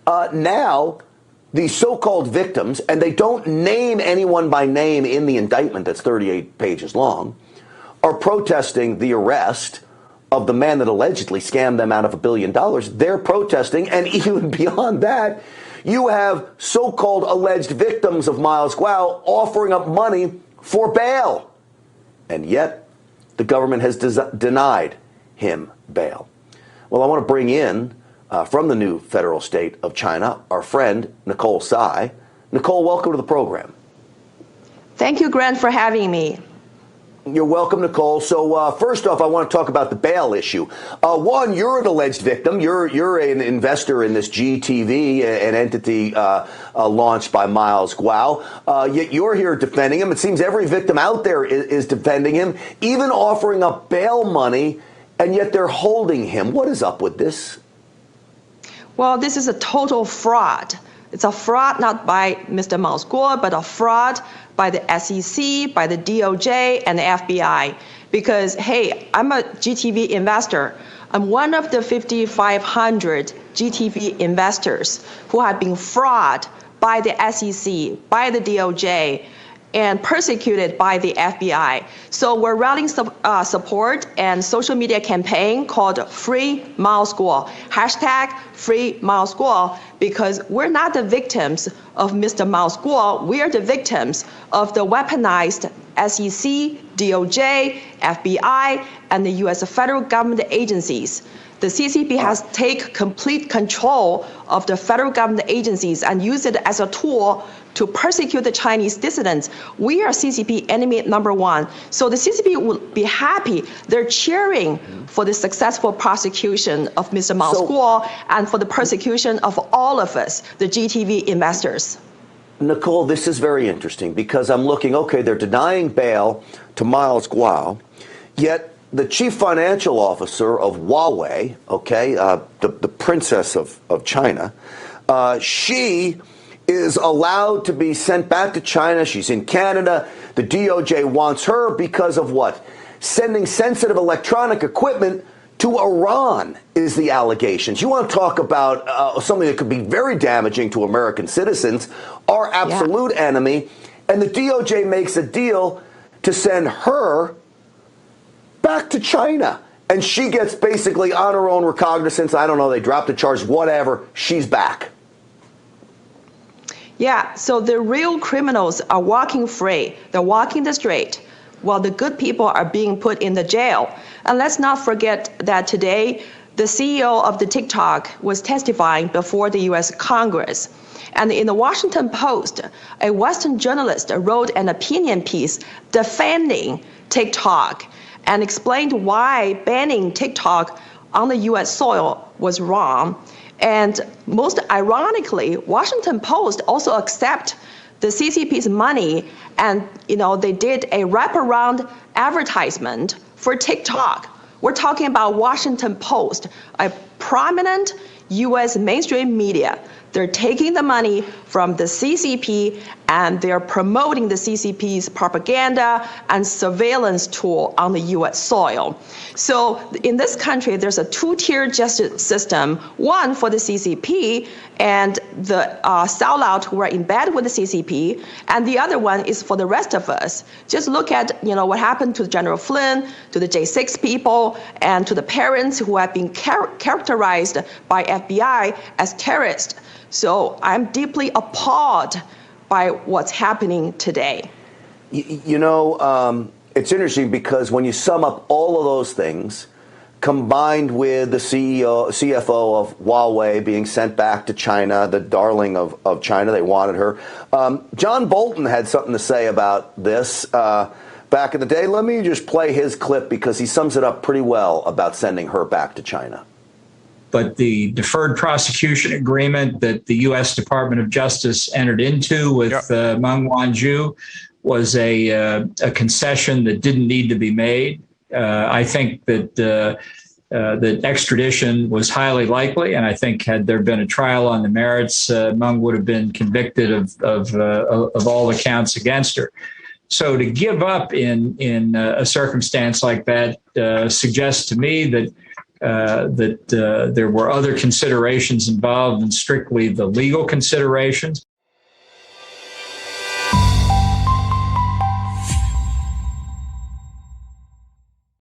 Now, the so-called victims, and they don't name anyone by name in the indictment that's 38 pages long, are protesting the arrest of the man that allegedly scammed them out of $1 billion. They're protesting, and even beyond that, you have so-called alleged victims of Miles Guo offering up money for bail. And yet, the government has denied him bail. Well, I want to bring in, from the new federal state of China, our friend, Nicole Tsai. Nicole, welcome to the program. Thank you, Grant, for having me. You're welcome, Nicole. So first off, I want to talk about the bail issue. One, you're an alleged victim. You're an investor in this Gtv, an entity launched by Miles Guo. Yet you're here defending him. It seems every victim out there is defending him, even offering up bail money, and yet they're holding him. What is up with this? Well, this is a total fraud. It's a fraud not by Mr. Miles Guo, but a fraud by the SEC, by the DOJ, and the FBI. Because, hey, I'm a GTV investor. I'm one of the 5,500 GTV investors who have been fraud by the SEC, by the DOJ, and persecuted by the FBI. So we're running support and social media campaign called Free Miles Guo, hashtag Free Miles Guo, because we're not the victims of Mr. Miles Guo. We are the victims of the weaponized SEC, DOJ, FBI, and the U.S. federal government agencies. The CCP has taken complete control of the federal government agencies and used it as a tool to persecute the Chinese dissidents. We are CCP enemy number one. So the CCP would be happy. They're cheering for the successful prosecution of Mr. Miles Guo and for the persecution of all of us, the GTV investors. Nicole, this is very interesting because I'm looking, okay, they're denying bail to Miles Guo, yet the chief financial officer of Huawei, okay, the princess of China, she is allowed to be sent back to China. She's in Canada. The DOJ wants her because of what? Sending sensitive electronic equipment to Iran is the allegations. You want to talk about something that could be very damaging to American citizens, our absolute enemy, and the DOJ makes a deal to send her back to China. And she gets basically on her own recognizance. I don't know, they dropped the charge, whatever. She's back. Yeah, so the real criminals are walking free. They're walking the street while the good people are being put in the jail. And let's not forget that today, the CEO of the TikTok was testifying before the U.S. Congress. And in the Washington Post, a Western journalist wrote an opinion piece defending TikTok and explained why banning TikTok on the U.S. soil was wrong. And most ironically, Washington Post also accept the CCP's money, and they did a wraparound advertisement for TikTok. We're talking about Washington Post, a prominent U.S. mainstream media. They're taking the money from the CCP and they're promoting the CCP's propaganda and surveillance tool on the U.S. soil. So in this country, there's a two-tier justice system, one for the CCP and the sellout who are in bed with the CCP, and the other one is for the rest of us. Just look at what happened to General Flynn, to the J6 people, and to the parents who have been characterized by FBI as terrorists. So I'm deeply appalled by what's happening today. It's interesting because when you sum up all of those things, combined with the CFO of Huawei being sent back to China, the darling of China, they wanted her. John Bolton had something to say about this back in the day. Let me just play his clip because he sums it up pretty well about sending her back to China. But the deferred prosecution agreement that the U.S. Department of Justice entered into with Meng Wanzhou was a concession that didn't need to be made. I think that that extradition was highly likely, and I think had there been a trial on the merits, Meng would have been convicted of all the counts against her. So to give up in a circumstance like that suggests to me that that there were other considerations involved than strictly the legal considerations.